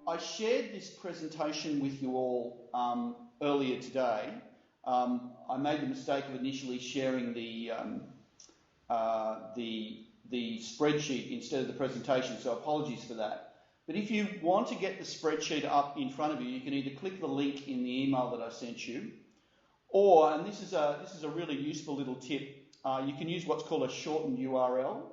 I shared this presentation with you all earlier today. I made the mistake of initially sharing the spreadsheet instead of the presentation, so apologies for that. But if you want to get the spreadsheet up in front of you, you can either click the link in the email that I sent you, or, and this is a really useful little tip, you can use what's called a shortened URL.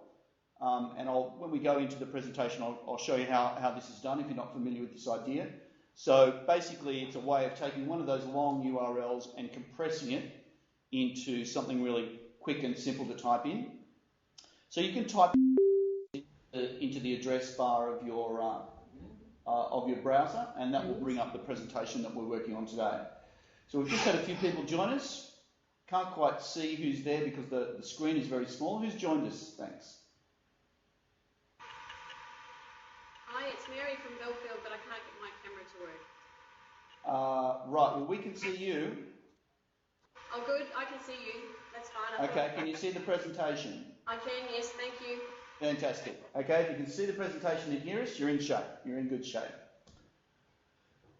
And when we go into the presentation, I'll show you how this is done if you're not familiar with this idea. So basically, it's a way of taking one of those long URLs and compressing it into something really quick and simple to type in. So you can type into the address bar of your browser, and that will bring up the presentation that we're working on today. So we've just had a few people join us. Can't quite see who's there because the screen is very small. Who's joined us? Thanks. Hi, it's Mary from Belfield, but I can't get my camera to work. Right, well, we can see you. Oh, good, I can see you. That's fine. Okay, can you see the presentation? I can, yes, thank you. Fantastic. Okay, if you can see the presentation and hear us, you're in shape. You're in good shape.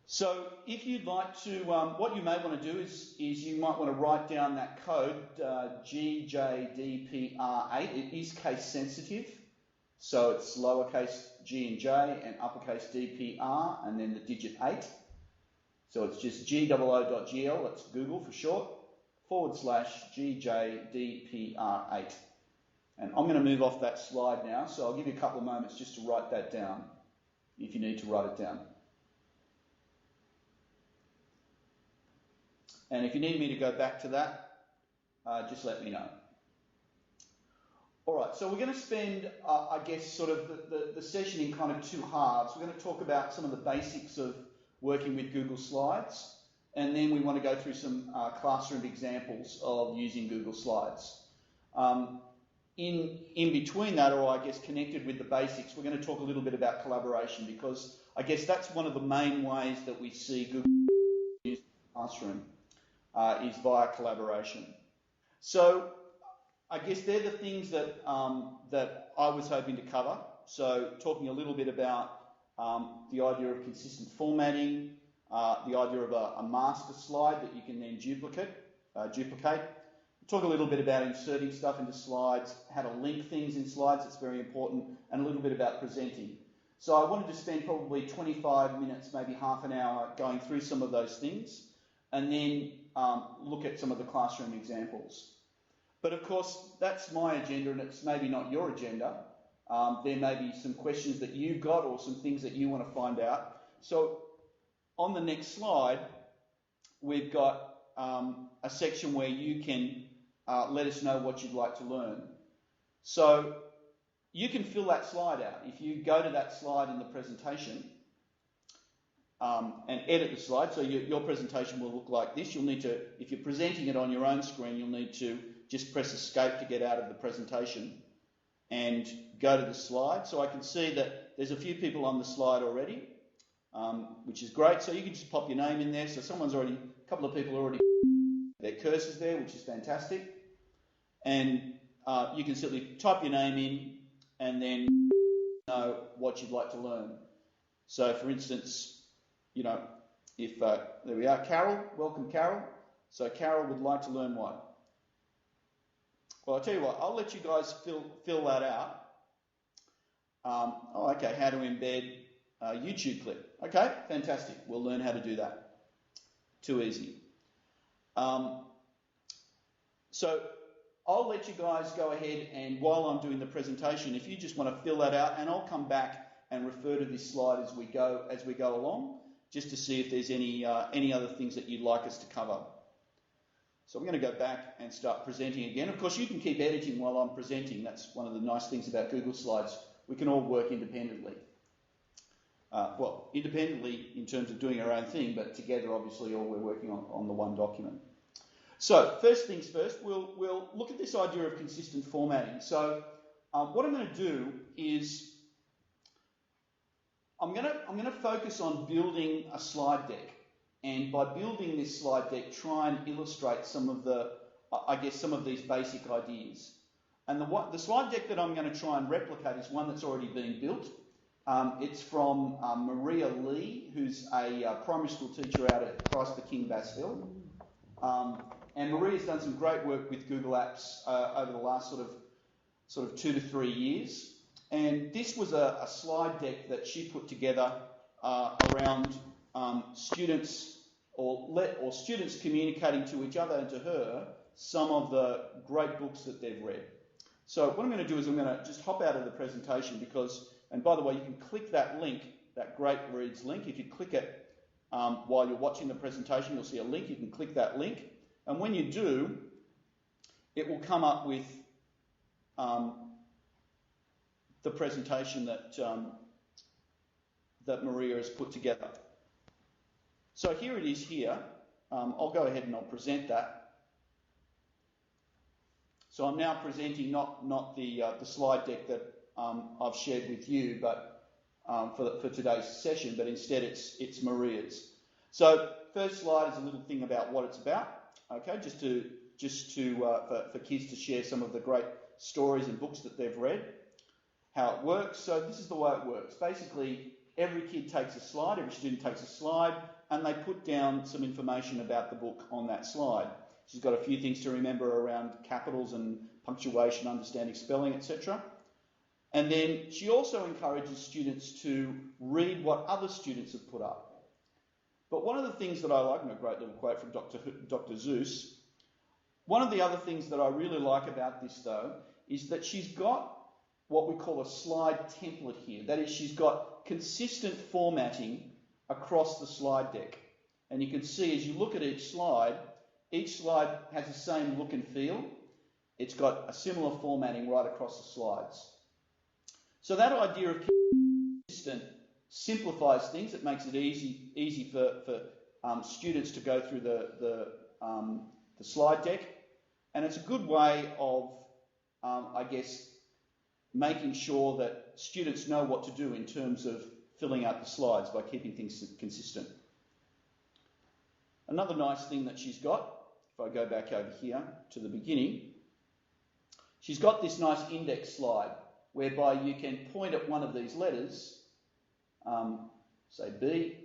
So if you'd like to, what you may want to do is you might want to write down that code, GJDPR8. It is case sensitive. So it's lowercase g and j and uppercase DPR and then the digit 8. So it's just GOO.gl, that's Google for short, /GJDPR8. And I'm going to move off that slide now, so I'll give you a couple of moments just to write that down, if you need to write it down. And if you need me to go back to that, just let me know. All right, so we're going to spend, I guess, sort of the session in kind of two halves. We're going to talk about some of the basics of working with Google Slides, and then we want to go through some classroom examples of using Google Slides. In between that, or I guess connected with the basics, we're going to talk a little bit about collaboration, because I guess that's one of the main ways that we see Google use the classroom, is via collaboration. So I guess they're the things that I was hoping to cover. So talking a little bit about the idea of consistent formatting, the idea of a master slide that you can then duplicate. Talk a little bit about inserting stuff into slides, how to link things in slides, it's very important, and a little bit about presenting. So I wanted to spend probably 25 minutes, maybe half an hour, going through some of those things, and then look at some of the classroom examples. But of course, that's my agenda, and it's maybe not your agenda. There may be some questions that you've got or some things that you want to find out. So on the next slide, we've got a section where you can let us know what you'd like to learn. So you can fill that slide out. If you go to that slide in the presentation and edit the slide, so your presentation will look like this. You'll need to, if you're presenting it on your own screen, you'll need to just press escape to get out of the presentation and go to the slide. So I can see that there's a few people on the slide already, which is great. So you can just pop your name in there. So a couple of people already their cursors there, which is fantastic. And you can simply type your name in and then know what you'd like to learn. So for instance, you know, if, there we are, Carol, welcome Carol. So Carol would like to learn what? Well, I'll tell you what, I'll let you guys fill that out. Okay, how to embed a YouTube clip. Okay, fantastic. We'll learn how to do that. Too easy. So I'll let you guys go ahead, and while I'm doing the presentation, if you just want to fill that out, and I'll come back and refer to this slide as we go along, just to see if there's any other things that you'd like us to cover. So I'm going to go back and start presenting again. Of course, you can keep editing while I'm presenting. That's one of the nice things about Google Slides. We can all work independently. Well, independently in terms of doing our own thing, but together, obviously, all we're working on the one document. So first things first, we'll look at this idea of consistent formatting. So what I'm going to do is I'm going to focus on building a slide deck. And by building this slide deck, try and illustrate some of these basic ideas. And the slide deck that I'm going to try and replicate is one that's already been built. It's from Maria Lee, who's a primary school teacher out at Christ the King Bassville. And Maria's done some great work with Google Apps over the last sort of 2 to 3 years. And this was a slide deck that she put together around students or students communicating to each other and to her some of the great books that they've read. So what I'm going to do is I'm going to just hop out of the presentation because, and by the way, you can click that link, that Great Reads link. If you click it while you're watching the presentation, you'll see a link. You can click that link. And when you do, it will come up with the presentation that Maria has put together. So here it is here. I'll go ahead and I'll present that. So I'm now presenting not the slide deck that I've shared with you, but for today's session, but instead it's Maria's. So first slide is a little thing about what it's about. Okay, just for kids to share some of the great stories and books that they've read, how it works. So this is the way it works. Basically, every kid takes a slide, every student takes a slide, and they put down some information about the book on that slide. She's got a few things to remember around capitals and punctuation, understanding spelling, etc. And then she also encourages students to read what other students have put up. But one of the things that I like, and a great little quote from Dr. Zeus, one of the other things that I really like about this, though, is that she's got what we call a slide template here. That is, she's got consistent formatting across the slide deck. And you can see as you look at each slide has the same look and feel. It's got a similar formatting right across the slides. So that idea of consistent simplifies things. It makes it easy for students to go through the slide deck, and it's a good way of, I guess, making sure that students know what to do in terms of filling out the slides by keeping things consistent. Another nice thing that she's got, if I go back over here to the beginning, she's got this nice index slide whereby you can point at one of these letters, say B,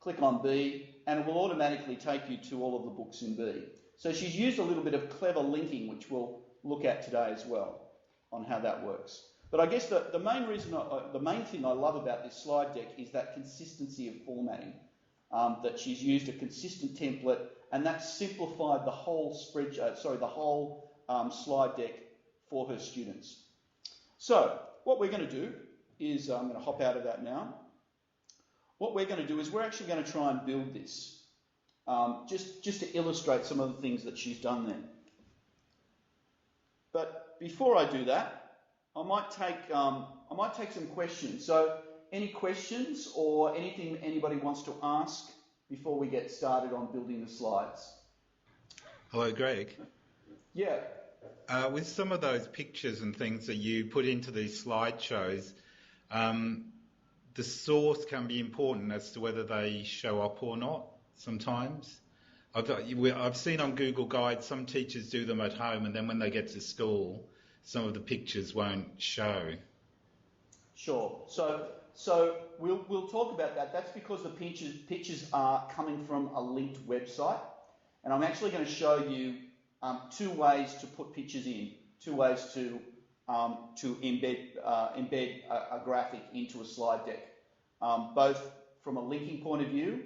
click on B, and it will automatically take you to all of the books in B. So she's used a little bit of clever linking, which we'll look at today as well, on how that works. But I guess the main thing I love about this slide deck is that consistency of formatting, that she's used a consistent template, and that simplified the whole slide deck for her students. So what we're going to do is, I'm going to hop out of that now. What we're going to do is we're actually going to try and build this, just to illustrate some of the things that she's done there. But before I do that, I might take some questions. So any questions or anything anybody wants to ask before we get started on building the slides? Hello, Greg. Yeah. With some of those pictures and things that you put into these slideshows, the source can be important as to whether they show up or not sometimes. I've seen on Google Guides some teachers do them at home, and then when they get to school, some of the pictures won't show. Sure. So we'll talk about that. That's because the pictures are coming from a linked website, and I'm actually going to show you 2 ways to put pictures in, 2 ways to embed a graphic into a slide deck, both from a linking point of view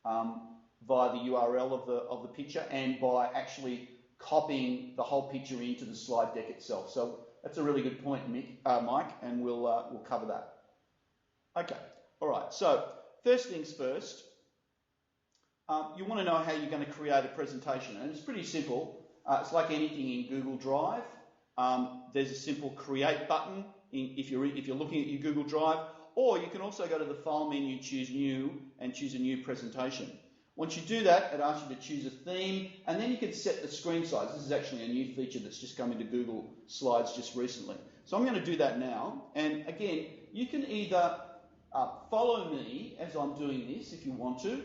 via the URL of the picture, and by actually copying the whole picture into the slide deck itself. So that's a really good point, Mike, and we'll cover that. Okay, all right. So first things first, you want to know how you're going to create a presentation, and it's pretty simple. It's like anything in Google Drive. There's a simple create button if you're looking at your Google Drive, or you can also go to the file menu, choose new, and choose a new presentation. Once you do that, it asks you to choose a theme, and then you can set the screen size. This is actually a new feature that's just come into Google Slides just recently. So I'm going to do that now, and again, you can either follow me as I'm doing this if you want to,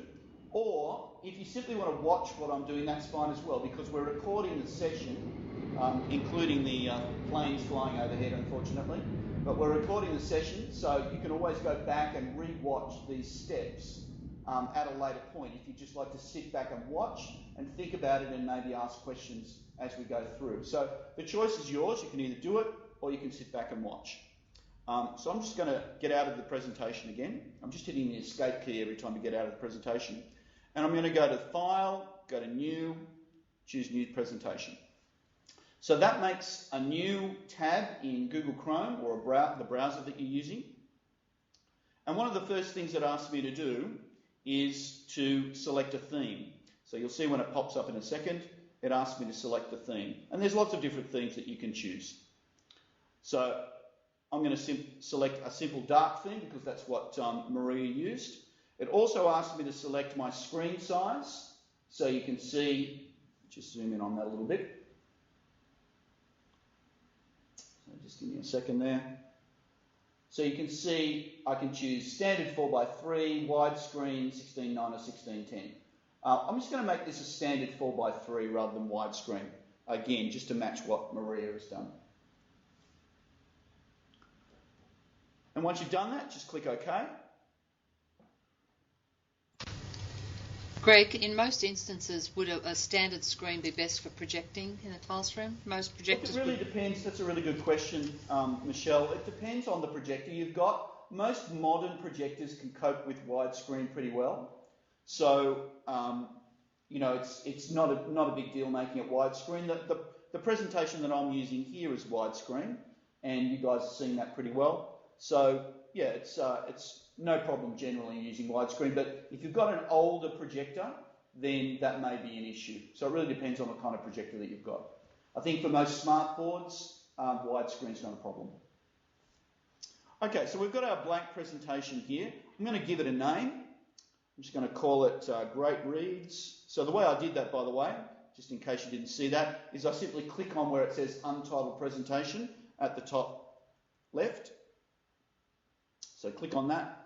or if you simply want to watch what I'm doing, that's fine as well, because we're recording the session, including the planes flying overhead, unfortunately. but we're recording the session, so you can always go back and re-watch these steps at a later point if you'd just like to sit back and watch and think about it and maybe ask questions as we go through. So the choice is yours. You can either do it or you can sit back and watch. So I'm just going to get out of the presentation again. I'm just hitting the escape key every time you get out of the presentation. And I'm going to go to File, go to New, choose New Presentation. So that makes a new tab in Google Chrome or the browser that you're using. And one of the first things it asks me to do is to select a theme. So you'll see when it pops up in a second, it asks me to select the theme. And there's lots of different themes that you can choose. So I'm going to select a simple dark theme because that's what Maria used. It also asks me to select my screen size. So you can see, just zoom in on that a little bit. So just give me a second there. So you can see I can choose standard 4:3, widescreen 16:9 or 16:10. I'm just going to make this a standard 4:3 rather than widescreen. Again, just to match what Maria has done. And once you've done that, just click OK. Greg, in most instances, would a standard screen be best for projecting in a classroom? Most projectors. Look, it really depends. That's a really good question, Michelle. It depends on the projector you've got. Most modern projectors can cope with widescreen pretty well. So, it's not a big deal making it widescreen. The presentation that I'm using here is widescreen, and you guys are seeing that pretty well. So, yeah, it's no problem generally using widescreen, but if you've got an older projector, then that may be an issue. So it really depends on the kind of projector that you've got. I think for most smart boards, widescreen's not a problem. Okay, so we've got our blank presentation here. I'm going to give it a name. I'm just going to call it Great Reads. So the way I did that, by the way, just in case you didn't see that, is I simply click on where it says Untitled Presentation at the top left. So click on that.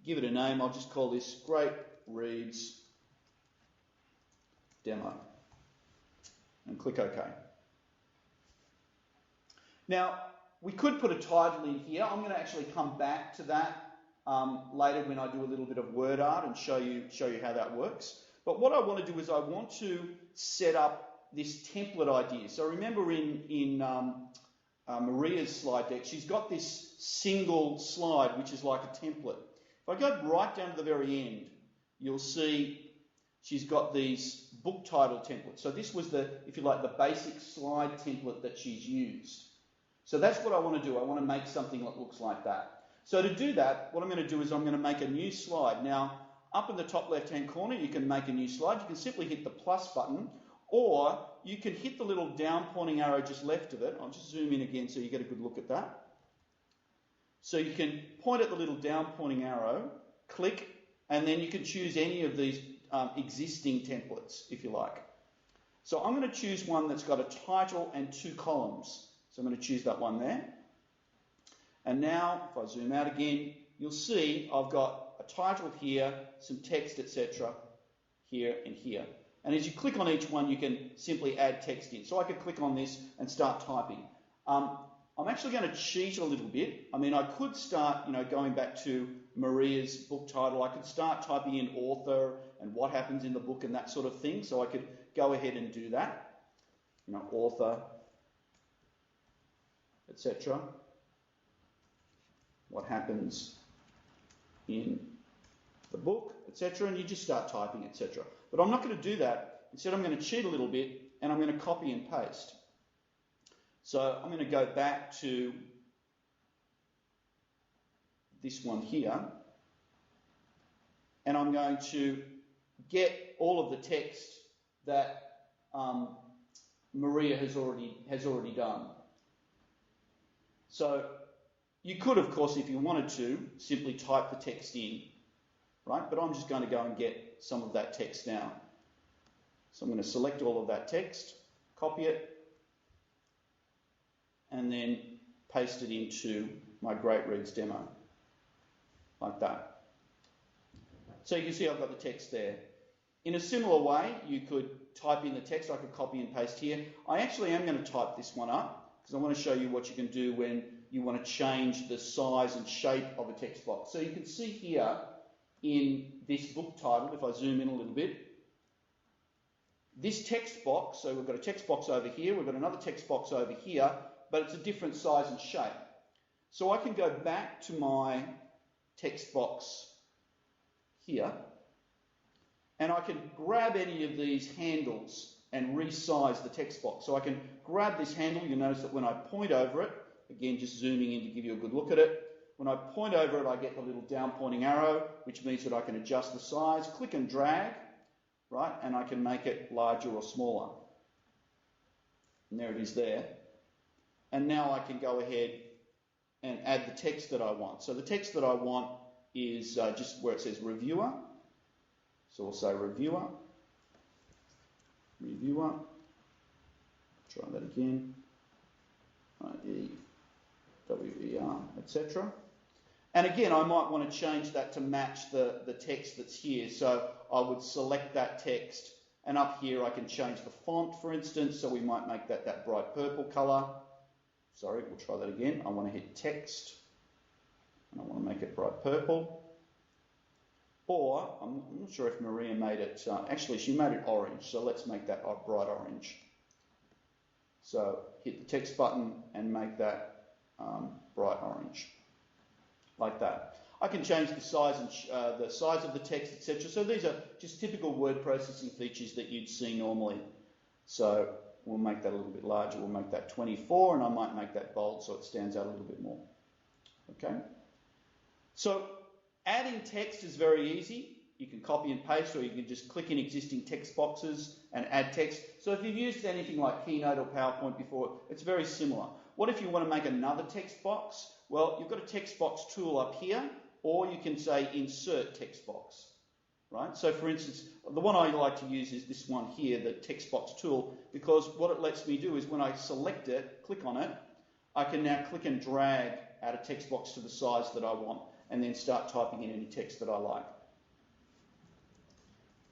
Give it a name. I'll just call this Great Reads Demo. And click OK. Now, we could put a title in here. I'm going to actually come back to that later when I do a little bit of word art and show you how that works. But what I want to do is I want to set up this template idea. So remember in Maria's slide deck, she's got this single slide which is like a template. If I go right down to the very end, you'll see she's got these book title templates. So this was if you like, the basic slide template that she's used. So that's what I want to do. I want to make something that looks like that. So to do that, what I'm going to do is I'm going to make a new slide. Now, up in the top left-hand corner, you can make a new slide. You can simply hit the plus button, or you can hit the little down pointing arrow just left of it. I'll just zoom in again so you get a good look at that. So you can point at the little down pointing arrow, click, and then you can choose any of these existing templates, if you like. So I'm going to choose one that's got a title and 2 columns. So I'm going to choose that one there. And now, if I zoom out again, you'll see I've got a title here, some text, etc. here and here. And as you click on each one, you can simply add text in. So I could click on this and start typing. I'm actually going to cheat a little bit. I mean, I could start, going back to Maria's book title. I could start typing in author and what happens in the book and that sort of thing. So I could go ahead and do that. Author, etc. What happens in the book, etc. And you just start typing, etc. But I'm not going to do that. Instead, I'm going to cheat a little bit and I'm going to copy and paste. So I'm going to go back to this one here, and I'm going to get all of the text that Maria has already done. So you could, of course, if you wanted to, simply type the text in, right? But I'm just going to go and get some of that text now. So I'm going to select all of that text, copy it, and then paste it into my Great Reads demo, like that. So you can see I've got the text there. In a similar way, you could type in the text. I could copy and paste here. I actually am going to type this one up because I want to show you what you can do when you want to change the size and shape of a text box. So you can see here in this book title, if I zoom in a little bit, this text box, so we've got a text box over here, we've got another text box over here, but it's a different size and shape. So I can go back to my text box here, and I can grab any of these handles and resize the text box. So I can grab this handle. You'll notice that when I point over it, again just zooming in to give you a good look at it, when I point over it I get the little down pointing arrow, which means that I can adjust the size, click and drag, right, and I can make it larger or smaller. And there it is there. And now I can go ahead and add the text that I want. So the text that I want is just where it says reviewer. So we'll say reviewer, reviewer, try that again, R-E-W-E-R, etc. And again, I might want to change that to match the text that's here. So I would select that text, and up here I can change the font, for instance, so we might make that bright purple colour. Sorry, we'll try that again. I want to hit text, and I want to make it bright purple. Or, I'm not sure if Maria made it, actually she made it orange, so let's make that bright orange. So hit the text button and make that bright orange, like that. I can change the size and the size of the text, etc. So these are just typical word processing features that you'd see normally. So we'll make that a little bit larger, we'll make that 24, and I might make that bold so it stands out a little bit more. Okay? So adding text is very easy. You can copy and paste, or you can just click in existing text boxes and add text. So if you've used anything like Keynote or PowerPoint before, it's very similar. What if you want to make another text box? Well, you've got a text box tool up here, or you can say insert text box, right? So for instance, the one I like to use is this one here, the text box tool, because what it lets me do is when I select it, click on it, I can now click and drag out a text box to the size that I want, and then start typing in any text that I like.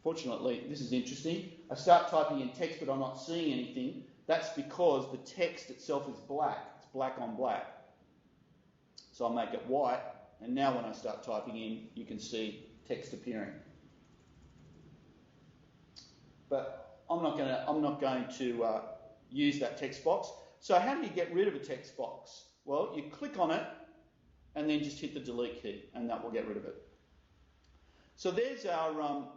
Fortunately, this is interesting. I start typing in text, but I'm not seeing anything. That's because the text itself is black. It's black on black. So I'll make it white, and now when I start typing in, you can see text appearing. But I'm not going to use that text box. So how do you get rid of a text box? Well, you click on it, and then just hit the delete key, and that will get rid of it. So there's our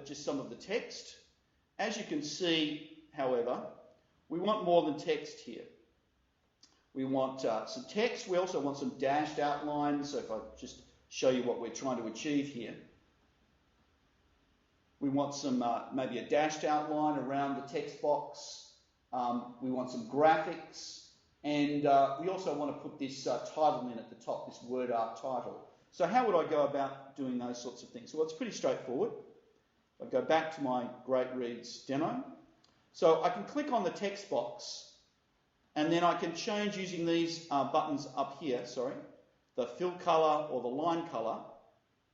just some of the text. As you can see, however, we want more than text here. We want some text. We also want some dashed outlines. So if I just show you what we're trying to achieve here, we want some maybe a dashed outline around the text box. We want some graphics. And we also want to put this title in at the top, this word art title. So how would I go about doing those sorts of things? Well, it's pretty straightforward. I go back to my Great Reads demo. So I can click on the text box, and then I can change using these buttons up here, the fill colour or the line colour.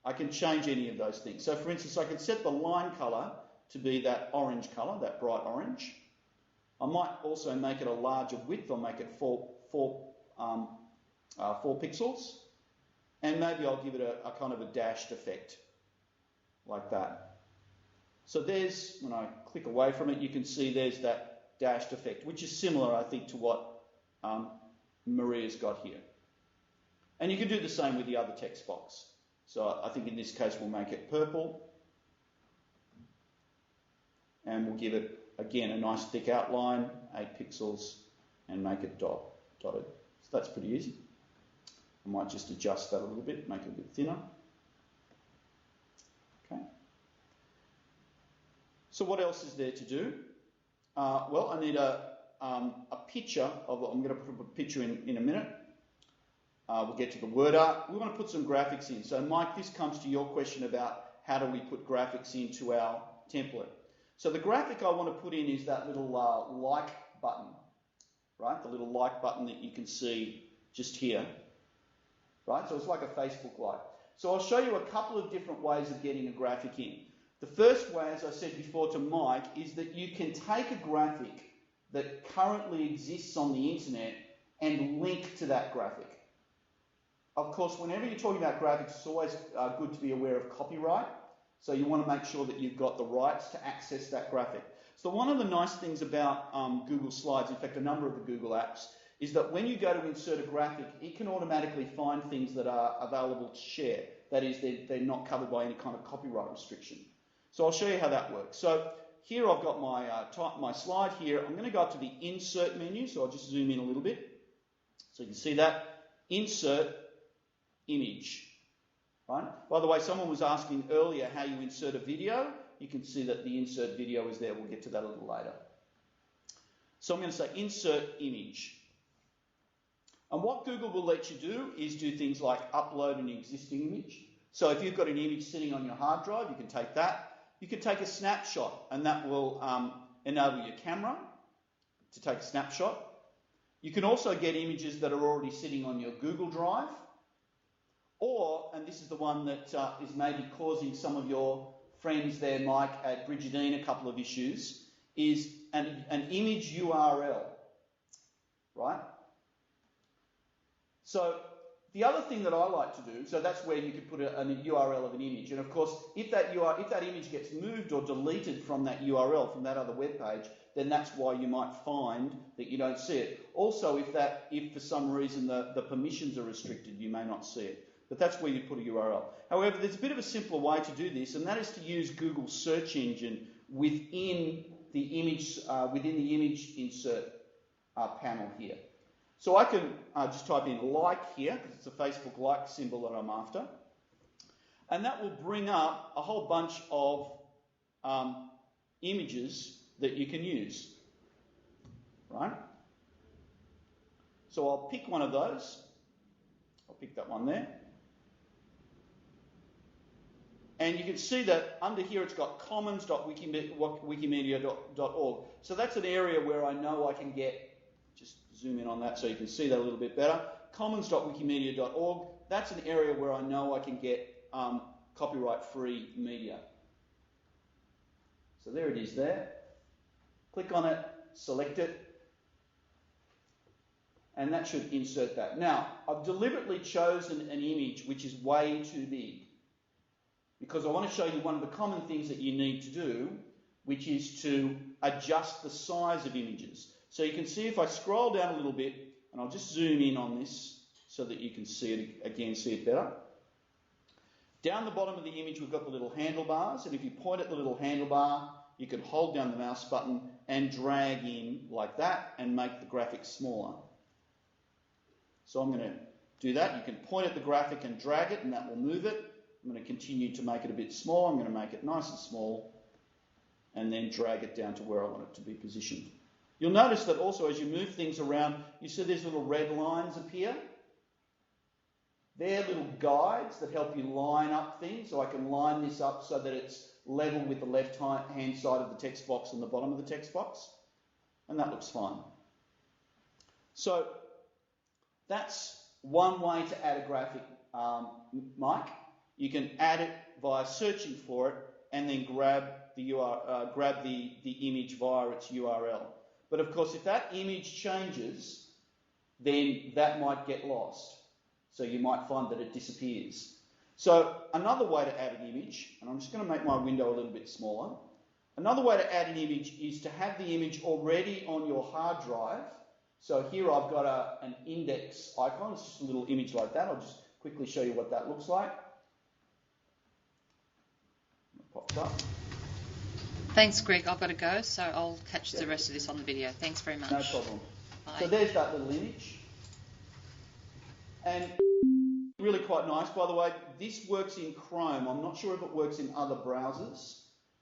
I can change any of those things. So for instance, I can set the line colour to be that orange colour, that bright orange. I might also make it a larger width. I'll make it 4 pixels. And maybe I'll give it a kind of a dashed effect, like that. So there's, when I click away from it, you can see there's that dashed effect, which is similar, I think, to what Maria's got here. And you can do the same with the other text box. So I think in this case we'll make it purple. And we'll give it, again, a nice thick outline, 8 pixels, and make it dotted. So that's pretty easy. I might just adjust that a little bit, make it a bit thinner. Okay. So what else is there to do? Well, I need a picture of, I'm going to put a picture in a minute. We'll get to the word art. We want to put some graphics in. So Mike, this comes to your question about how do we put graphics into our template. So the graphic I want to put in is that little like button, right? The little like button that you can see just here, right? So it's like a Facebook like. So I'll show you a couple of different ways of getting a graphic in. The first way, as I said before to Mike, is that you can take a graphic that currently exists on the internet and link to that graphic. Of course, whenever you're talking about graphics, it's always good to be aware of copyright. So you want to make sure that you've got the rights to access that graphic. So one of the nice things about Google Slides, in fact a number of the Google apps, is that when you go to insert a graphic, it can automatically find things that are available to share. That is, they're not covered by any kind of copyright restriction. So I'll show you how that works. So here I've got my slide here. I'm going to go up to the Insert menu, so I'll just zoom in a little bit. So you can see that. Insert Image. Right? By the way, someone was asking earlier how you insert a video. You can see that the insert video is there. We'll get to that a little later. So I'm going to say Insert Image. And what Google will let you do is do things like upload an existing image. So if you've got an image sitting on your hard drive, you can take that. You can take a snapshot, and that will enable your camera to take a snapshot. You can also get images that are already sitting on your Google Drive. Or, and this is the one that is maybe causing some of your friends there, Mike, at Brigidine, a couple of issues, is an image URL, right? So the other thing that I like to do, so that's where you could put a URL of an image, and of course, if that image gets moved or deleted from that URL, from that other web page, then that's why you might find that you don't see it. Also, if for some reason the permissions are restricted, you may not see it. But that's where you put a URL. However, there's a bit of a simpler way to do this, and that is to use Google's search engine within the image insert panel here. So I can just type in like here, because it's a Facebook like symbol that I'm after. And that will bring up a whole bunch of images that you can use, right? So I'll pick one of those. I'll pick that one there. And you can see that under here it's got commons.wikimedia.org. So that's an area where I know I can get, just zoom in on that so you can see that a little bit better. Commons.wikimedia.org, that's an area where I know I can get copyright-free media. So there it is there. Click on it, select it, and that should insert that. Now, I've deliberately chosen an image which is way too big, because I want to show you one of the common things that you need to do, which is to adjust the size of images. So you can see if I scroll down a little bit, and I'll just zoom in on this so that you can see it again, see it better. Down the bottom of the image, we've got the little handlebars, and if you point at the little handlebar, you can hold down the mouse button and drag in like that and make the graphic smaller. So I'm going to do that. You can point at the graphic and drag it, and that will move it. I'm going to continue to make it a bit small. I'm going to make it nice and small and then drag it down to where I want it to be positioned. You'll notice that also as you move things around, you see these little red lines appear. They're little guides that help you line up things. So I can line this up so that it's level with the left-hand side of the text box and the bottom of the text box. And that looks fine. So that's one way to add a graphic, Mike. You can add it via searching for it and then grab the image via its URL. But of course, if that image changes, then that might get lost. So you might find that it disappears. So another way to add an image, and I'm just going to make my window a little bit smaller. Another way to add an image is to have the image already on your hard drive. So here I've got an index icon. It's just a little image like that. I'll just quickly show you what that looks like. Popped up. Thanks, Greg. I've got to go, so I'll catch the rest of this on the video. Thanks very much. No problem. Bye. So there's that little image. And really quite nice. By the way, this works in Chrome. I'm not sure if it works in other browsers.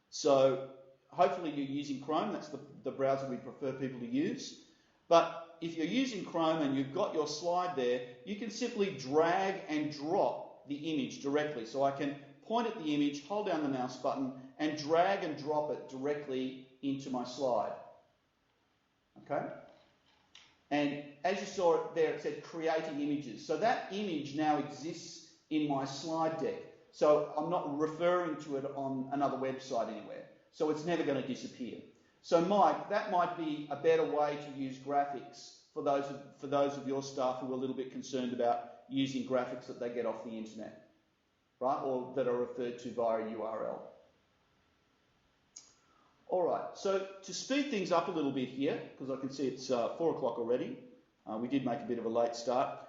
So hopefully you're using Chrome. That's the browser we prefer people to use. But if you're using Chrome and you've got your slide there, you can simply drag and drop the image directly. So I can point at the image, hold down the mouse button, and drag and drop it directly into my slide. Okay? And as you saw it there, it said creating images. So that image now exists in my slide deck. So I'm not referring to it on another website anywhere. So it's never going to disappear. So Mike, that might be a better way to use graphics for those of your staff who are a little bit concerned about using graphics that they get off the internet, right, or that are referred to via a URL. All right, so to speed things up a little bit here, because I can see it's 4 o'clock already, we did make a bit of a late start.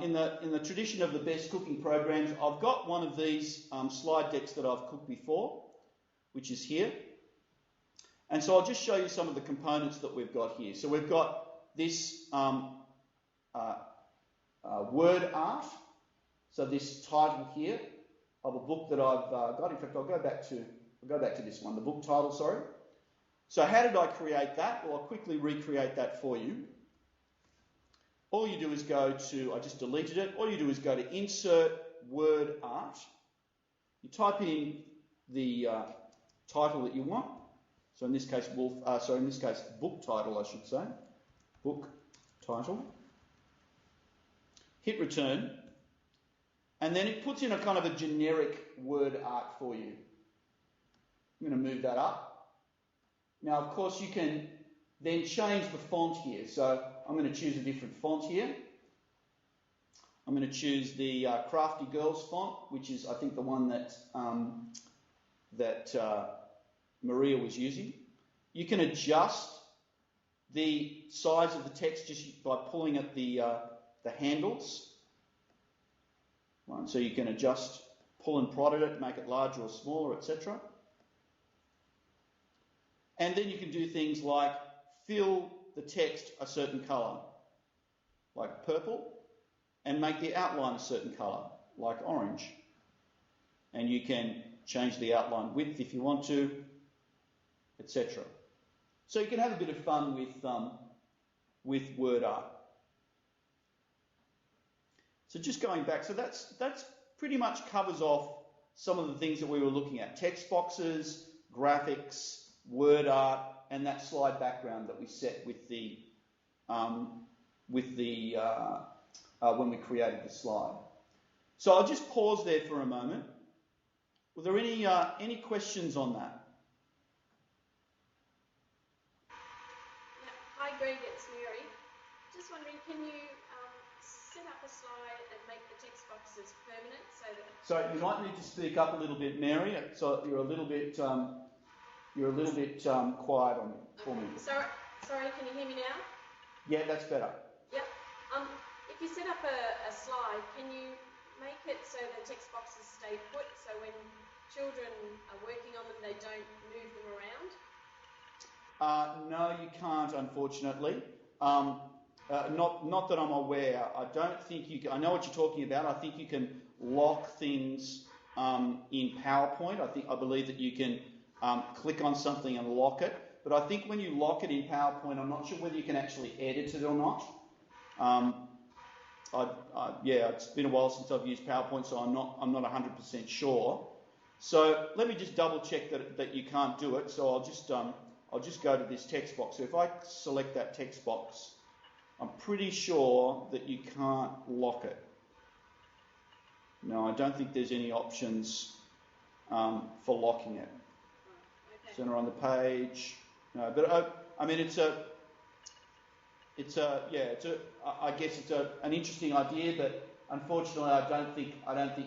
In the tradition of the best cooking programs, I've got one of these slide decks that I've cooked before, which is here. And so I'll just show you some of the components that we've got here. So we've got this word art, so this title here of a book that I've got. In fact, I'll go back to this one, the book title, sorry. So how did I create that? Well, I'll quickly recreate that for you. All you do is go to, I just deleted it, all you do is go to Insert Word Art. You type in the title that you want. So in this case, book title, I should say. Book title. Hit return. And then it puts in a kind of a generic word art for you. I'm going to move that up. Now, of course, you can then change the font here. So I'm going to choose a different font here. I'm going to choose the Crafty Girls font, which is, I think, the one that Maria was using. You can adjust the size of the text just by pulling at the handles. Right, so you can adjust, pull and prod at it, make it larger or smaller, etc. And then you can do things like fill the text a certain colour, like purple, and make the outline a certain colour, like orange. And you can change the outline width if you want to, etc. So you can have a bit of fun with word art. So just going back, so that's pretty much covers off some of the things that we were looking at: text boxes, graphics, word art, and that slide background that we set with the when we created the slide. So I'll just pause there for a moment. Were there any questions on that? Hi Greg, it's Mary. Just wondering, can you set up a slide and make the text boxes permanent so that... So you might need to speak up a little bit, Mary. So you're a little bit quiet on me, for me. Sorry, can you hear me now? Yeah, that's better. Yep. If you set up a slide, can you make it so the text boxes stay put, so when children are working on them, they don't move them around? No, you can't, unfortunately. Not that I'm aware. I don't think you can. I know what you're talking about. I think you can lock things in PowerPoint. I believe that you can click on something and lock it. But I think when you lock it in PowerPoint, I'm not sure whether you can actually edit it or not. Yeah, it's been a while since I've used PowerPoint, so I'm not 100% sure. So let me just double check that you can't do it. So I'll just go to this text box. So if I select that text box, I'm pretty sure that you can't lock it. No, I don't think there's any options for locking it. Okay. Center on the page. No, but I mean, I guess it's an interesting idea, but unfortunately, I don't think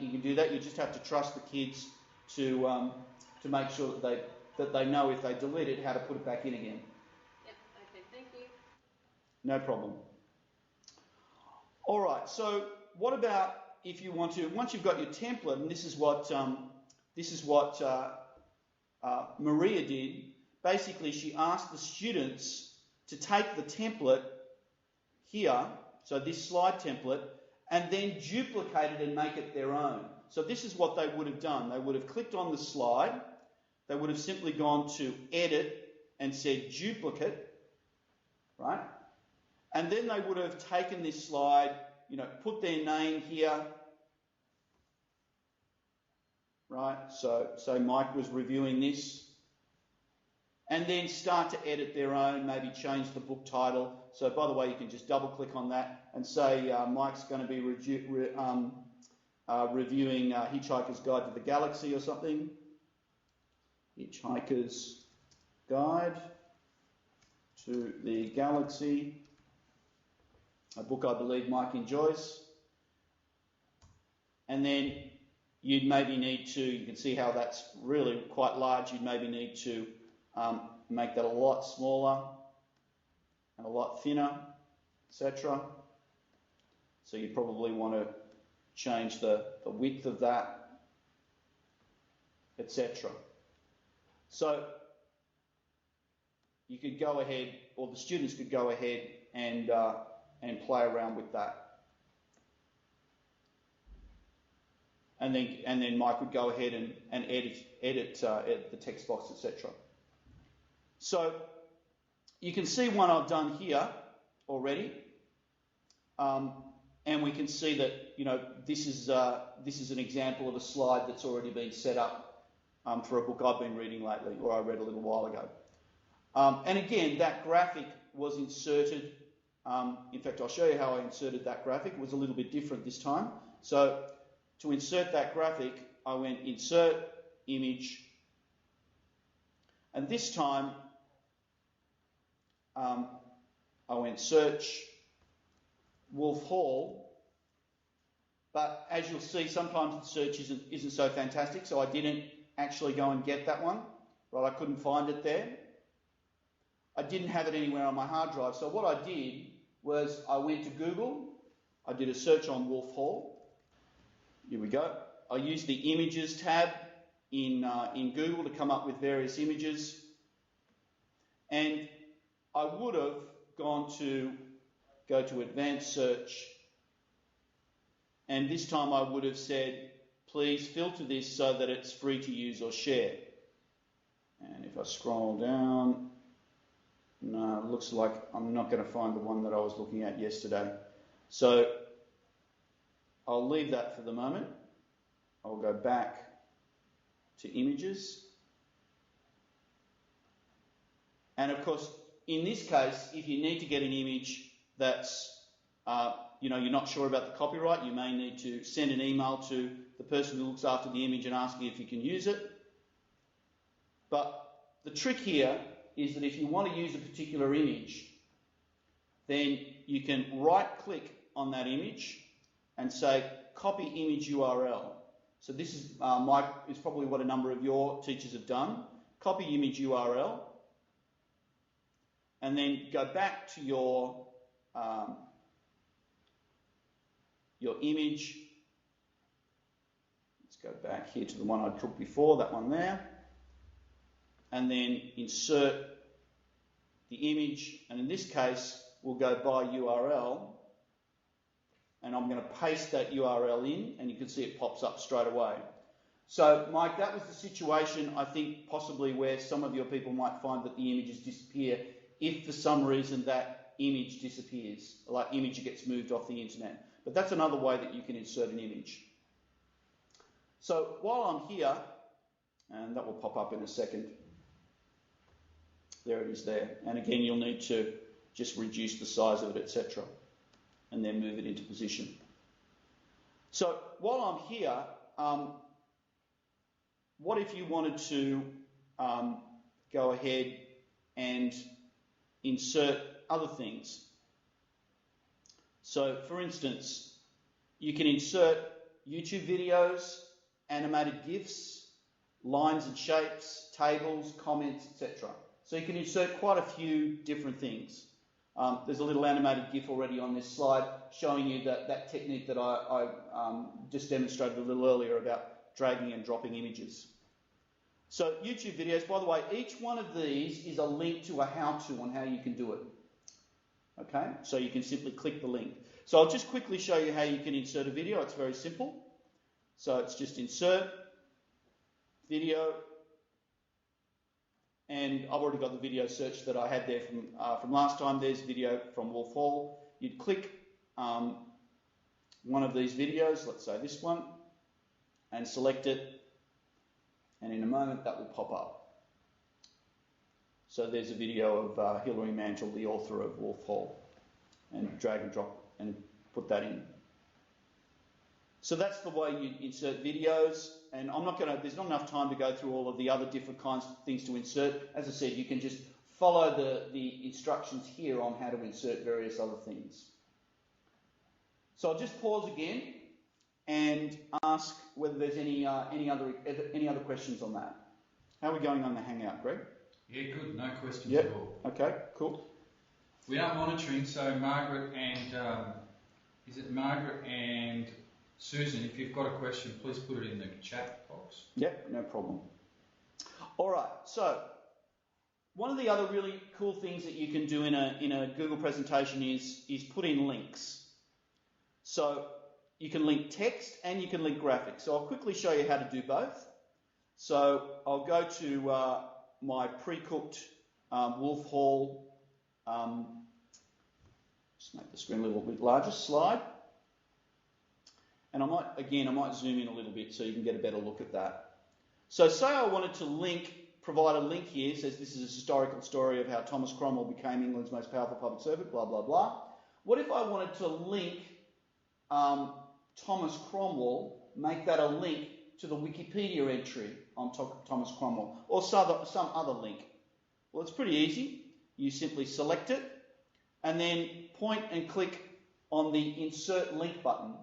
you can do that. You just have to trust the kids to make sure that they know if they delete it how to put it back in again. Yep. Okay. Thank you. No problem. All right. So what about if you want to? Once you've got your template, and this is what Maria did. Basically, she asked the students to take the template here, so this slide template, and then duplicate it and make it their own. So this is what they would have done. They would have clicked on the slide. They would have simply gone to Edit and said Duplicate, right? And then they would have taken this slide, put their name here, right? So Mike was reviewing this. And then start to edit their own, maybe change the book title. So, by the way, you can just double-click on that and say Mike's going to be reviewing Hitchhiker's Guide to the Galaxy or something. Hitchhiker's Guide to the Galaxy. a book I believe Mike enjoys. And then you'd maybe need to, you can see how that's really quite large, you'd maybe need to make that a lot smaller and a lot thinner, etc. So you probably want to change the width of that, etc. So you could go ahead, or the students could go ahead and play around with that. And then Mike would go ahead and edit the text box, etc. So you can see one I've done here already, and we can see that this is an example of a slide that's already been set up for a book I've been reading lately, or I read a little while ago. And again, that graphic was inserted. In fact, I'll show you how I inserted that graphic. It was a little bit different this time. So to insert that graphic, I went Insert, Image, and this time I went Search, Wolf Hall, but as you'll see, sometimes the search isn't so fantastic, so I didn't actually go and get that one, right? I couldn't find it there. I didn't have it anywhere on my hard drive, so what I did was I went to Google, I did a search on Wolf Hall. Here we go. I used the Images tab in Google to come up with various images, and I would have go to Advanced Search, and this time I would have said, please filter this so that it's free to use or share. And if I scroll down, no, it looks like I'm not going to find the one that I was looking at yesterday. So I'll leave that for the moment. I'll go back to Images. And of course, in this case, if you need to get an image that's, you're not sure about the copyright, you may need to send an email to the person who looks after the image and asking if you can use it. But the trick here is that if you want to use a particular image, then you can right-click on that image and say, copy image URL. So this is probably what a number of your teachers have done. Copy image URL, and then go back to your image. Let's go back here to the one I took before, that one there, and then insert the image, and in this case we'll go by URL, and I'm going to paste that URL in, and you can see it pops up straight away. So Mike, that was the situation, I think, possibly where some of your people might find that the images disappear if for some reason that image disappears, like image gets moved off the internet. But that's another way that you can insert an image. So while I'm here, and that will pop up in a second, there it is there. And again, you'll need to just reduce the size of it, etc., and then move it into position. So while I'm here, what if you wanted to go ahead and insert other things? So for instance, you can insert YouTube videos, animated GIFs, lines and shapes, tables, comments, etc. So you can insert quite a few different things. There's a little animated GIF already on this slide showing you that technique that I just demonstrated a little earlier about dragging and dropping images. So YouTube videos, by the way, each one of these is a link to a how-to on how you can do it. Okay, so you can simply click the link. So I'll just quickly show you how you can insert a video. It's very simple. So it's just insert, video, and I've already got the video search that I had there from last time. There's video from Wolf Hall. You'd click one of these videos, let's say this one, and select it, and in a moment that will pop up. So there's a video of Hilary Mantel, the author of Wolf Hall, and drag and drop and put that in. So that's the way you insert videos, and there's not enough time to go through all of the other different kinds of things to insert. As I said, you can just follow the instructions here on how to insert various other things. So I'll just pause again and ask whether there's any other questions on that. How are we going on the Hangout, Greg? Yeah, good. No questions at all. Okay, cool. We are monitoring, so Margaret and is it Margaret and Susan? If you've got a question, please put it in the chat box. Yep, no problem. All right. So one of the other really cool things that you can do in a Google presentation is put in links. So you can link text and you can link graphics. So I'll quickly show you how to do both. So I'll go to my pre-cooked Wolf Hall, just make the screen a little bit larger, slide. And I might zoom in a little bit so you can get a better look at that. So say I wanted to provide a link here, says this is a historical story of how Thomas Cromwell became England's most powerful public servant, blah, blah, blah. What if I wanted to link Thomas Cromwell, make that a link to the Wikipedia entry on Thomas Cromwell, or some other link? Well, it's pretty easy. You simply select it, and then point and click on the Insert Link button.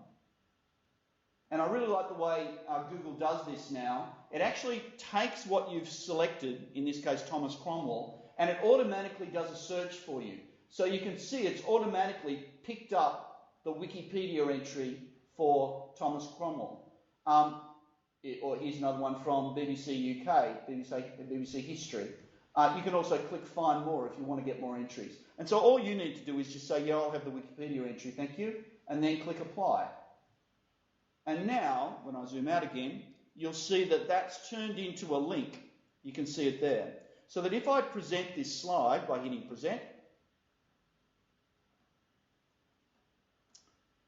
And I really like the way Google does this now. It actually takes what you've selected, in this case Thomas Cromwell, and it automatically does a search for you. So you can see it's automatically picked up the Wikipedia entry for Thomas Cromwell. Or here's another one from BBC UK, BBC History. You can also click Find More if you want to get more entries. And so all you need to do is just say, yeah, I'll have the Wikipedia entry, thank you, and then click Apply. And now, when I zoom out again, you'll see that that's turned into a link. You can see it there. So that if I present this slide by hitting Present,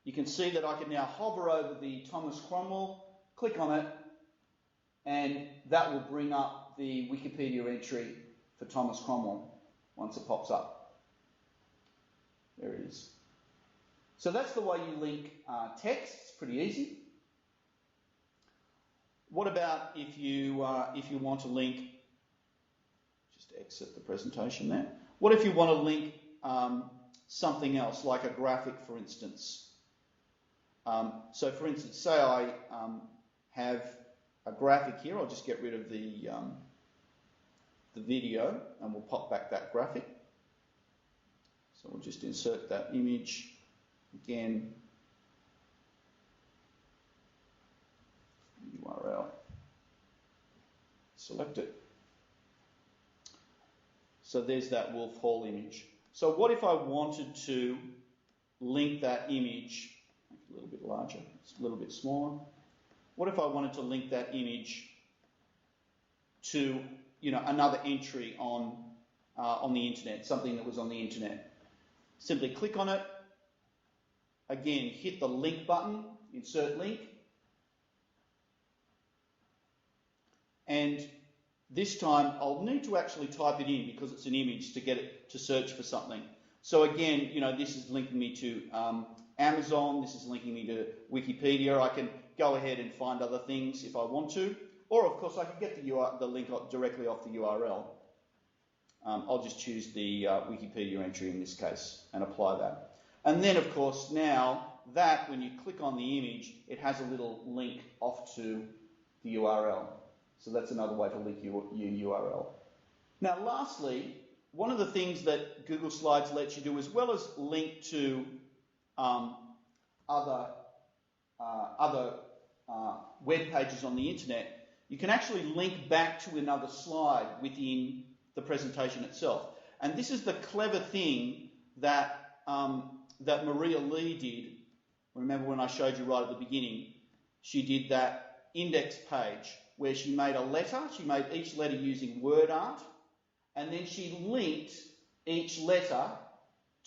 you can see that I can now hover over the Thomas Cromwell, click on it, and that will bring up the Wikipedia entry for Thomas Cromwell once it pops up. There it is. So that's the way you link text. It's pretty easy. What about if you want to link, just exit the presentation there. What if you want to link something else, like a graphic, for instance? So for instance, say I have a graphic here. I'll just get rid of the video and we'll pop back that graphic. So we'll just insert that image again. URL. Select it. So there's that Wolf Hall image. So what if I wanted to link that image, make it a little bit larger, it's a little bit smaller. What if I wanted to link that image to, another entry on the internet, something that was on the internet? Simply click on it. Again, hit the link button, insert link. And this time I'll need to actually type it in because it's an image to get it to search for something. So again, this is linking me to Amazon, this is linking me to Wikipedia. I can go ahead and find other things if I want to. Or of course I can get the link directly off the URL. I'll just choose the Wikipedia entry in this case and apply that. And then of course now that when you click on the image, it has a little link off to the URL. So that's another way to link your URL. Now lastly, one of the things that Google Slides lets you do, as well as link to other web pages on the internet, you can actually link back to another slide within the presentation itself. And this is the clever thing that Maria Lee did. Remember when I showed you right at the beginning, she did that index page where she made a letter. She made each letter using word art, and then she linked each letter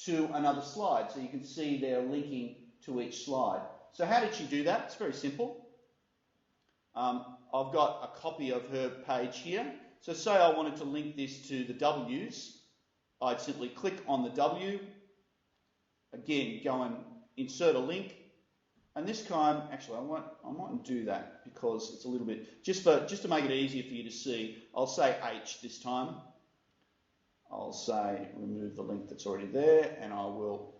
to another slide. So you can see they're linking to each slide. So how did she do that? It's very simple. I've got a copy of her page here. So say I wanted to link this to the W's. I'd simply click on the W. Again, go and insert a link. And this time, actually, I mightn't do that because it's a little bit, just to make it easier for you to see, I'll say H this time. I'll say remove the link that's already there, and I will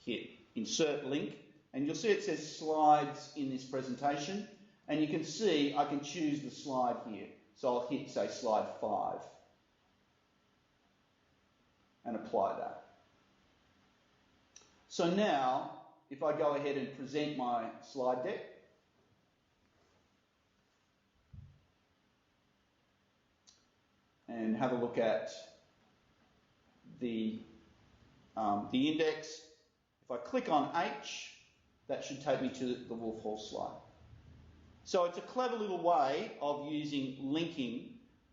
hit insert link. And you'll see it says slides in this presentation, and you can see I can choose the slide here. So I'll hit, say, slide 5 and apply that. So now, if I go ahead and present my slide deck, and have a look at the index, if I click on H, that should take me to the Wolf Hall slide. So it's a clever little way of using linking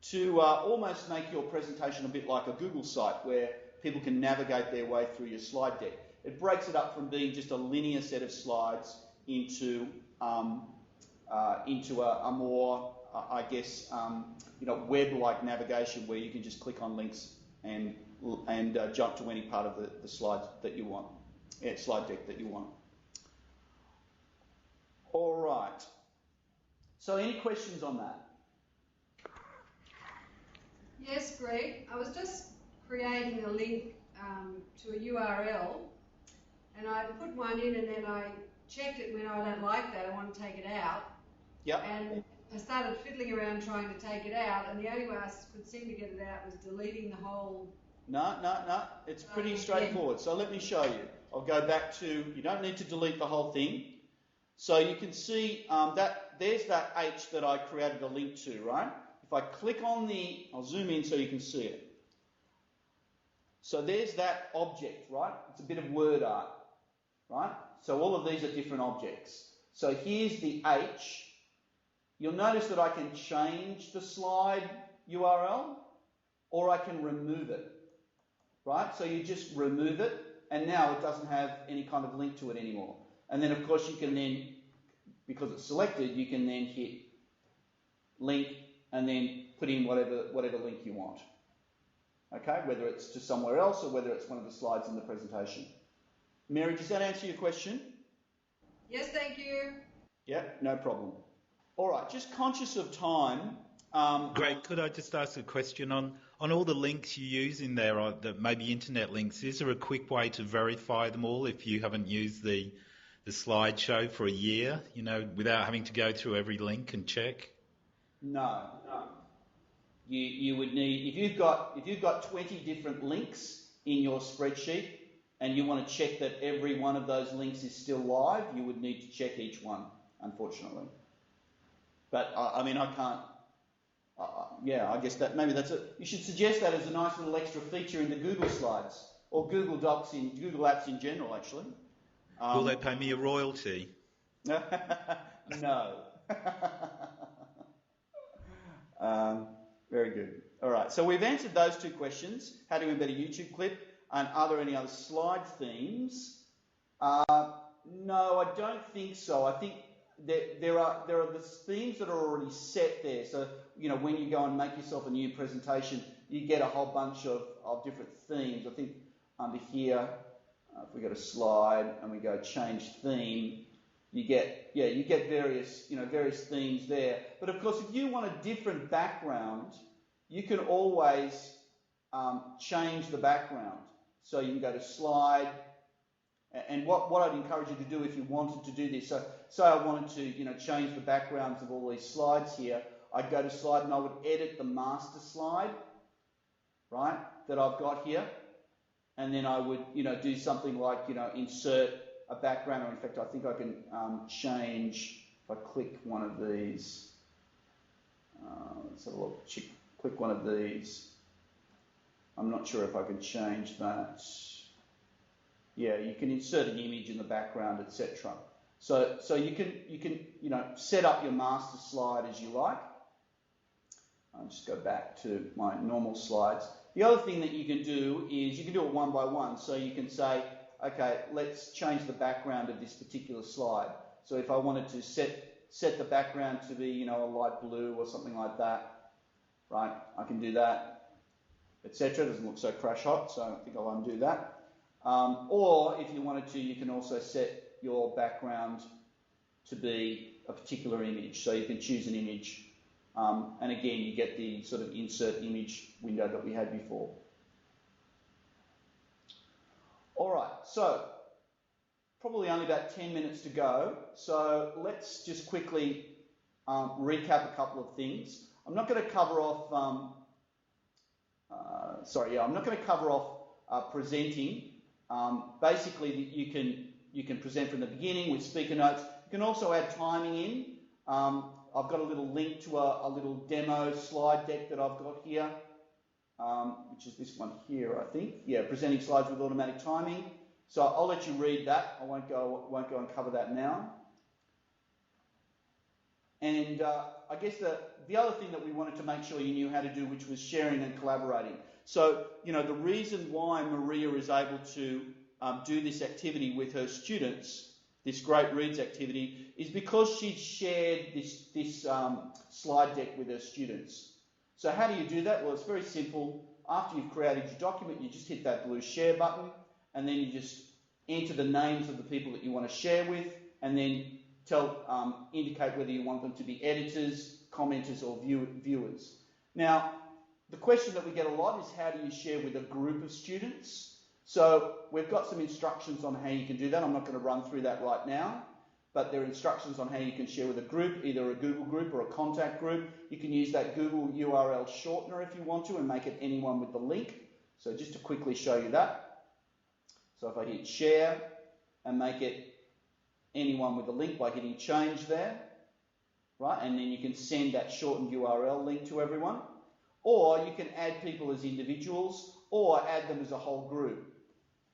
to almost make your presentation a bit like a Google site where people can navigate their way through your slide deck. It breaks it up from being just a linear set of slides into a more, web-like navigation where you can just click on links and jump to any part of the slides that you want, slide deck that you want. All right. So any questions on that? Yes, Greg. I was just creating a link to a URL, and I put one in, and then I checked it when I don't like that. I want to take it out. Yep. And I started fiddling around trying to take it out, and the only way I could seem to get it out was deleting the whole. No. It's pretty straightforward. So let me show you. I'll go back to, you don't need to delete the whole thing. So you can see that there's that H that I created a link to, right? If I click on I'll zoom in so you can see it. So there's that object, right? It's a bit of word art, right? So all of these are different objects. So here's the H. You'll notice that I can change the slide URL or I can remove it, right? So you just remove it and now it doesn't have any kind of link to it anymore. And then of course you can then, because it's selected, you can then hit link and then put in whatever link you want. Okay, whether it's to somewhere else or whether it's one of the slides in the presentation. Mary, does that answer your question? Yes, thank you. Yeah, no problem. All right, just conscious of time. Greg, could I just ask a question on all the links you use in there, maybe internet links? Is there a quick way to verify them all if you haven't used the slideshow for a year, without having to go through every link and check? No. You would need, if you've got 20 different links in your spreadsheet and you want to check that every one of those links is still live, you would need to check each one, unfortunately. But I can't. I guess that maybe you should suggest that as a nice little extra feature in the Google Slides or Google Docs in Google Apps in general, actually. Will they pay me a royalty? No. Very good. All right, so we've answered those two questions. How to embed a YouTube clip, and are there any other slide themes? No, I don't think so. I think there are the themes that are already set there. So, when you go and make yourself a new presentation, you get a whole bunch of different themes. I think under here, if we go to slide and we go change theme, you get various themes there. But of course, if you want a different background, you can always change the background. So you can go to slide, and what I'd encourage you to do if you wanted to do this. So say I wanted to change the backgrounds of all these slides here. I'd go to slide and I would edit the master slide, right, that I've got here, and then I would do something like insert a background, or in fact I think I can change, if I click one of these, let's have a look, click one of these, I'm not sure if I can change that. Yeah, you can insert an image in the background, etc. So you can set up your master slide as you like. I'll just go back to my normal slides. The other thing that you can do is you can do it one by one. So you can say, okay, let's change the background of this particular slide. So if I wanted to set the background to be, a light blue or something like that, right? I can do that, etc. It doesn't look so crash hot, so I think I'll undo that. Or if you wanted to, you can also set your background to be a particular image. So you can choose an image. And again, you get the sort of insert image window that we had before. All right, so probably only about 10 minutes to go, so let's just quickly recap a couple of things. I'm not going to cover off, I'm not going to cover off presenting. Basically, you can present from the beginning with speaker notes. You can also add timing in. I've got a little link to a little demo slide deck that I've got here, which is this one here, I think. Yeah, presenting slides with automatic timing. So I'll let you read that. I won't go and cover that now. And I guess the other thing that we wanted to make sure you knew how to do, which was sharing and collaborating. So, the reason why Maria is able to do this activity with her students, this Great Reads activity, is because she shared this slide deck with her students. So how do you do that? Well, it's very simple. After you've created your document, you just hit that blue share button, and then you just enter the names of the people that you want to share with, and then indicate whether you want them to be editors, commenters, or viewers. Now, the question that we get a lot is, how do you share with a group of students? So we've got some instructions on how you can do that. I'm not going to run through that right now, but there are instructions on how you can share with a group, either a Google group or a contact group. You can use that Google URL shortener if you want to and make it anyone with the link. So just to quickly show you that. So if I hit share and make it anyone with the link by hitting change there, right? And then you can send that shortened URL link to everyone. Or you can add people as individuals or add them as a whole group.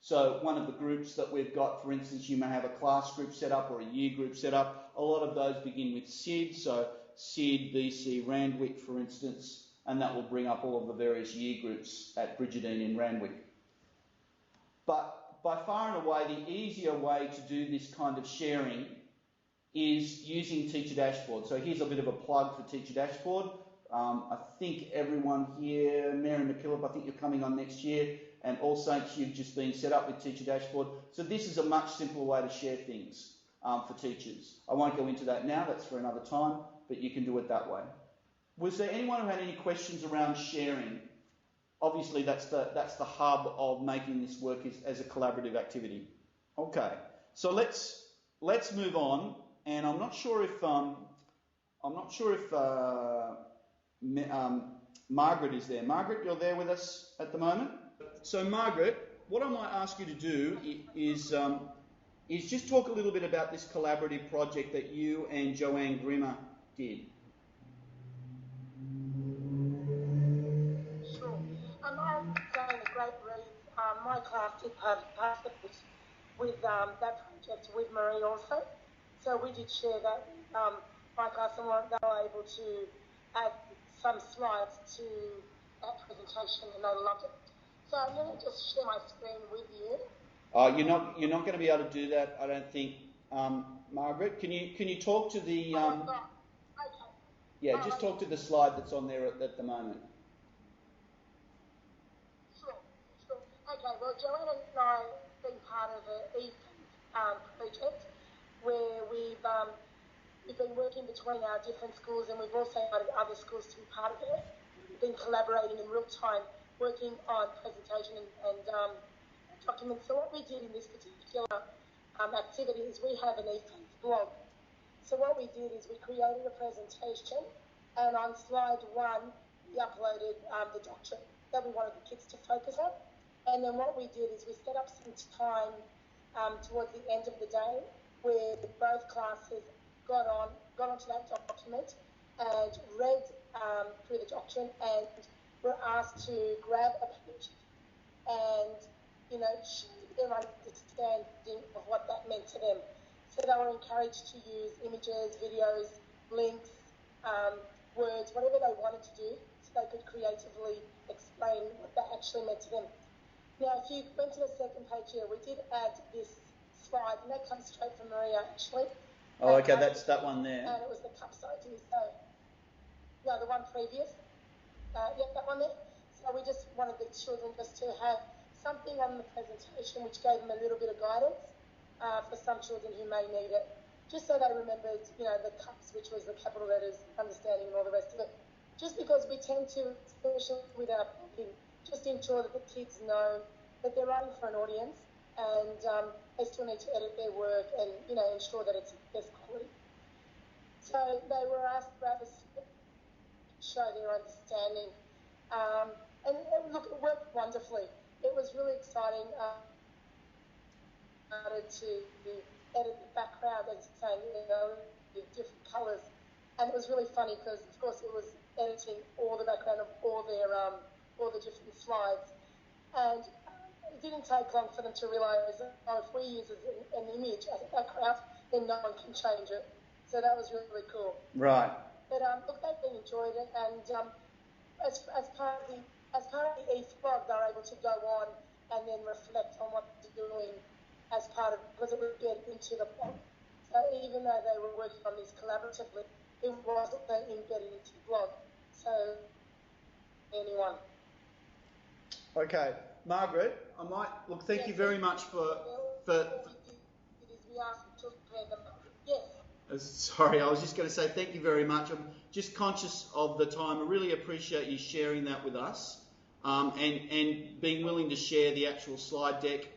So one of the groups that we've got, for instance, you may have a class group set up or a year group set up. A lot of those begin with SID, so SID, BC, Randwick, for instance, and that will bring up all of the various year groups at Brigidine in Randwick. But by far and away, the easier way to do this kind of sharing is using Teacher Dashboard. So here's a bit of a plug for Teacher Dashboard. I think everyone here, Mary McKillop, I think you're coming on next year, and All Saints, you've just been set up with Teacher Dashboard. So this is a much simpler way to share things for teachers. I won't go into that now, that's for another time, but you can do it that way. Was there anyone who had any questions around sharing? Obviously, that's the hub of making this work as a collaborative activity. Okay, so let's move on, and I'm not sure if Margaret is there. Margaret, you're there with us at the moment? So Margaret, what I might ask you to do is just talk a little bit about this collaborative project that you and Joanne Grimmer did. Sure. I'm going to Great Reads. My class did participate with that project with Marie also. So we did share that with my class, and they were able to add some slides to that presentation, and they loved it. So I'm going to just share my screen with you. You're not going to be able to do that, I don't think, Margaret. Can you talk to the? Okay. Yeah, just talk to the slide that's on there at the moment. Sure. Okay. Well, Joanne and I have been part of an eFund project where we've been working between our different schools, and we've also invited other schools to be part of it. We've been collaborating in real time, working on presentation and documents. So what we did in this particular activity is we have an eFund blog. So what we did is we created a presentation, and on slide 1 we uploaded the doctrine that we wanted the kids to focus on. And then what we did is we set up some time towards the end of the day where both classes got onto that document and read through the doctrine, and were asked to grab a page and, share their understanding of what that meant to them. So they were encouraged to use images, videos, links, words, whatever they wanted to do, so they could creatively explain what that actually meant to them. Now, if you went to the second page here, we did add this slide, and that comes straight from Maria, actually. Oh, okay, that's that one there. And it was the cup ID. So, no, the one previous. Yeah, that one there. So we just wanted the children just to have something on the presentation which gave them a little bit of guidance for some children who may need it, just so they remembered, the cups, which was the capital letters, understanding, and all the rest of it. Just because we tend to, especially with our blogging, just ensure that the kids know that they're writing for an audience, and they still need to edit their work and ensure that it's best quality. So they were asked about this, show their understanding, and look, it worked wonderfully. It was really exciting. To edit the background and saying, different colours, and it was really funny because, of course, it was editing all the background of all the different slides, and it didn't take long for them to realise that if we use an image as a background, then no one can change it. So that was really cool. Right. But look, they really enjoyed it, and as part of the e-blog, they're able to go on and then reflect on what they're doing as part of, because it would get into the blog. So even though they were working on this collaboratively, it wasn't embedded into the blog. So anyone. Okay, Margaret, thank you very much for Yes. Sorry, I was just going to say thank you very much. I'm just conscious of the time. I really appreciate you sharing that with us, and being willing to share the actual slide deck.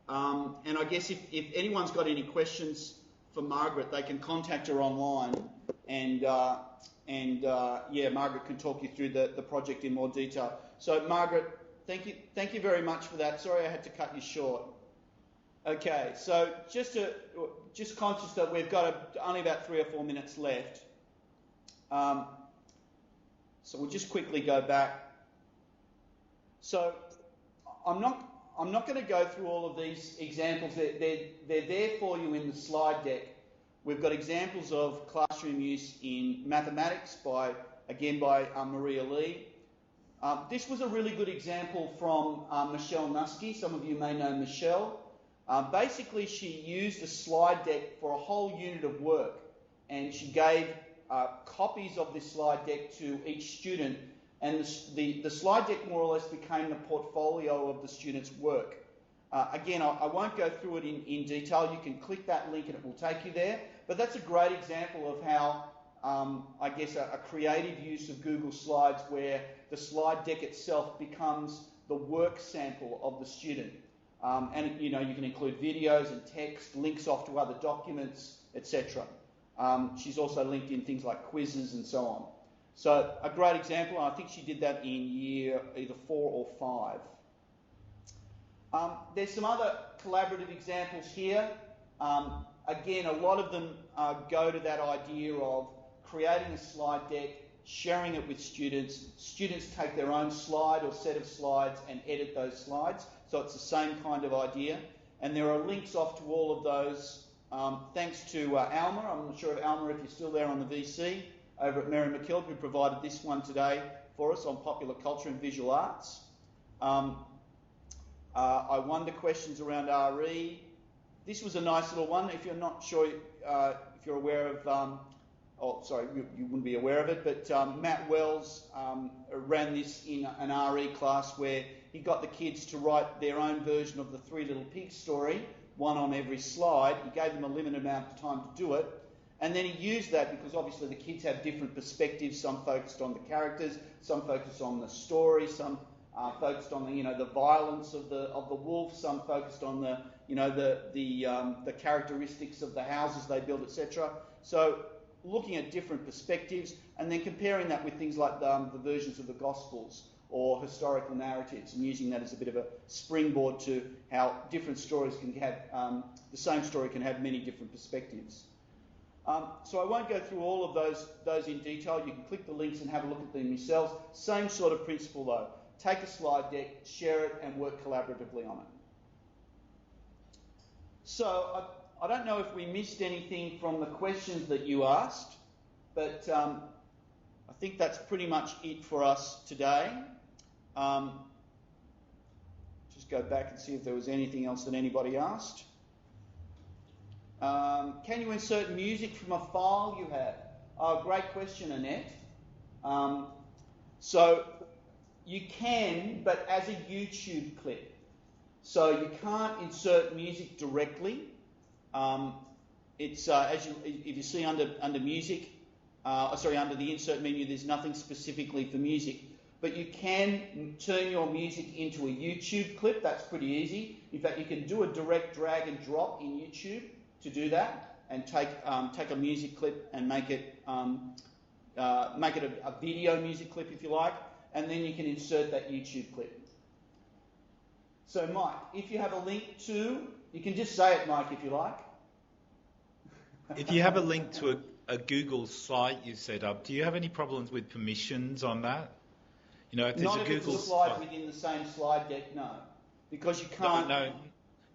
And I guess if anyone's got any questions for Margaret, they can contact her online, and Margaret can talk you through the project in more detail. So Margaret, thank you very much for that. Sorry I had to cut you short. Okay, so just conscious that we've got only about 3 or 4 minutes left. So we'll just quickly go back. So I'm not going to go through all of these examples. They're there for you in the slide deck. We've got examples of classroom use in mathematics by Maria Lee. This was a really good example from Michelle Nuske. Some of you may know Michelle. Basically, she used a slide deck for a whole unit of work, and she gave copies of this slide deck to each student, and the slide deck more or less became the portfolio of the student's work. Again, I won't go through it in detail. You can click that link and it will take you there, but that's a great example of how a creative use of Google Slides where the slide deck itself becomes the work sample of the student. And you can include videos and text, links off to other documents, etc. She's also linked in things like quizzes and so on. So a great example, and I think she did that in year either 4 or 5. There's some other collaborative examples here. Again, a lot of them go to that idea of creating a slide deck, sharing it with students. Students take their own slide or set of slides and edit those slides. So it's the same kind of idea. And there are links off to all of those. Thanks to Alma. I'm not sure of Alma if you're still there on the VC, over at Mary McKillop, who provided this one today for us on popular culture and visual arts. I wonder questions around RE. This was a nice little one. If you're not sure, if you're aware of, you wouldn't be aware of it, but Matt Wells ran this in an RE class where he got the kids to write their own version of the Three Little Pigs story, one on every slide. He gave them a limited amount of time to do it, and then he used that because obviously the kids have different perspectives. Some focused on the characters, some focused on the story, some focused on the violence of the wolf, some focused on the characteristics of the houses they built, etc. So looking at different perspectives and then comparing that with things like the versions of the Gospels or historical narratives, and using that as a bit of a springboard to how different stories can have, the same story can have many different perspectives. So I won't go through all of those in detail. You can click the links and have a look at them yourselves. Same sort of principle though. Take a slide deck, share it, and work collaboratively on it. So I don't know if we missed anything from the questions that you asked, but I think that's pretty much it for us today. Just go back and see if there was anything else that anybody asked. Can you insert music from a file you have? Oh, great question, Annette. So you can, but as a YouTube clip. So you can't insert music directly. It's if you see under music, under the insert menu, there's nothing specifically for music. but you can turn your music into a YouTube clip. That's pretty easy. In fact, you can do a direct drag and drop in YouTube to do that, and take a music clip and make it a video music clip if you like, and then you can insert that YouTube clip. So Mike, if you have a link to, you can just say it, Mike, if you like. If you have a link to a Google site you set up, do you have any problems with permissions on that? You know, if there's Not a if Google it's a slide within the same slide deck, no. Because you can't... No,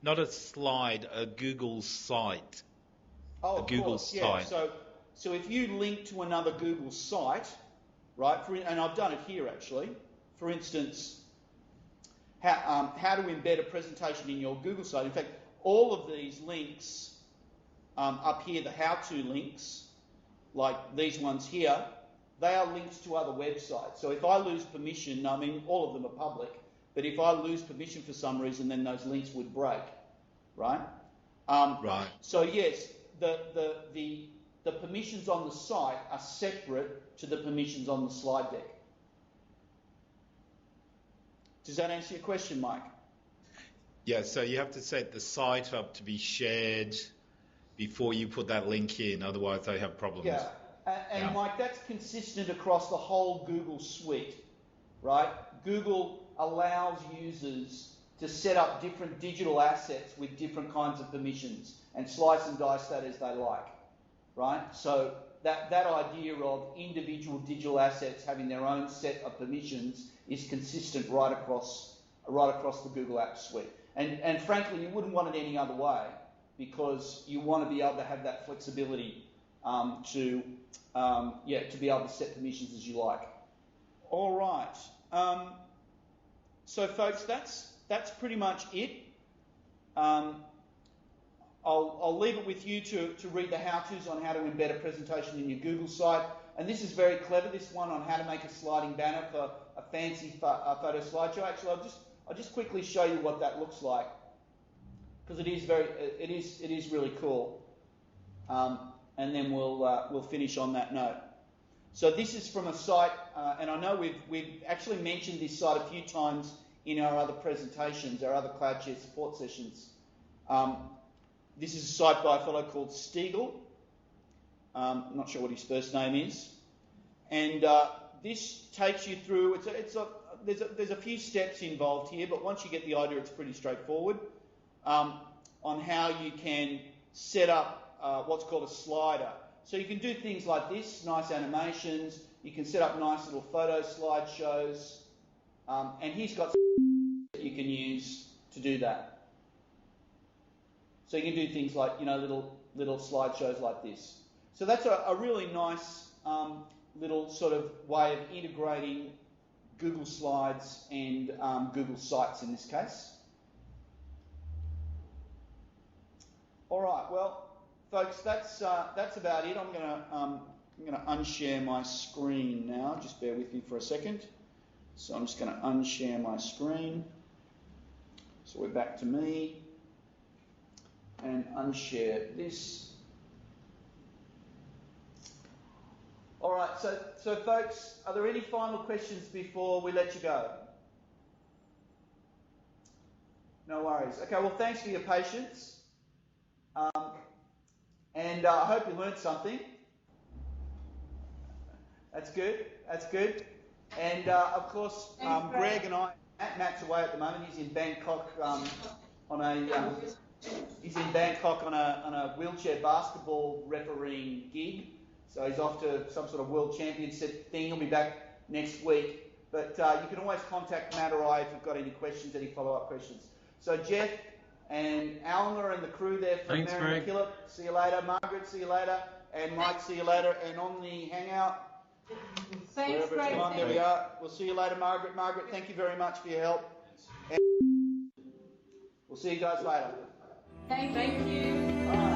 not a slide, a Google site. Oh, a of Google course, site. Yeah. So if you link to another Google site, right, and I've done it here actually, for instance, how to embed a presentation in your Google site. In fact, all of these links up here, the how-to links, like these ones here, they are links to other websites. So if I lose permission, I mean, all of them are public, but if I lose permission for some reason, then those links would break, right? Right. So yes, the permissions on the site are separate to the permissions on the slide deck. Does that answer your question, Mike? Yeah, so you have to set the site up to be shared before you put that link in, otherwise they have problems. Yeah, and Mike, that's consistent across the whole Google suite, right? Google allows users to set up different digital assets with different kinds of permissions and slice and dice that as they like, right? So that idea of individual digital assets having their own set of permissions is consistent right across the Google Apps suite. And frankly, you wouldn't want it any other way, because you want to be able to have that flexibility to be able to set permissions as you like. All right. So folks, that's pretty much it. I'll leave it with you to read the how-tos on how to embed a presentation in your Google site. And this is very clever, this one on how to make a sliding banner for a fancy photo slideshow. Actually, I'll just quickly show you what that looks like, because it is really cool. And then we'll finish on that note. So this is from a site, and I know we've actually mentioned this site a few times in our other presentations, our other CloudShare support sessions. This is a site by a fellow called Stiegel. I'm not sure what his first name is. And this takes you through, there's a few steps involved here, but once you get the idea, it's pretty straightforward, on how you can set up what's called a slider. So you can do things like this, nice animations, you can set up nice little photo slideshows, and he's got that you can use to do that. So you can do things like, little slideshows like this. So that's a really nice little sort of way of integrating Google Slides and Google Sites in this case. All right, well, folks, that's about it. I'm going to unshare my screen now. Just bear with me for a second. So I'm just going to unshare my screen. So we're back to me. And unshare this. All right, so folks, are there any final questions before we let you go? No worries. Okay, well, thanks for your patience. And I hope you learned something. That's good. And of course, Greg and Matt's away at the moment. He's in Bangkok on a wheelchair basketball refereeing gig. So he's off to some sort of world championship thing. He'll be back next week. But you can always contact Matt or I if you've got any questions, any follow-up questions. So Jeff and Alma and the crew there from Mary McKillop, see you later. Margaret, see you later. And Mike, see you later. And on the Hangout, Thanks, Greg. there we are. We'll see you later, Margaret. Margaret, thank you very much for your help. And we'll see you guys later. Thank you. Bye.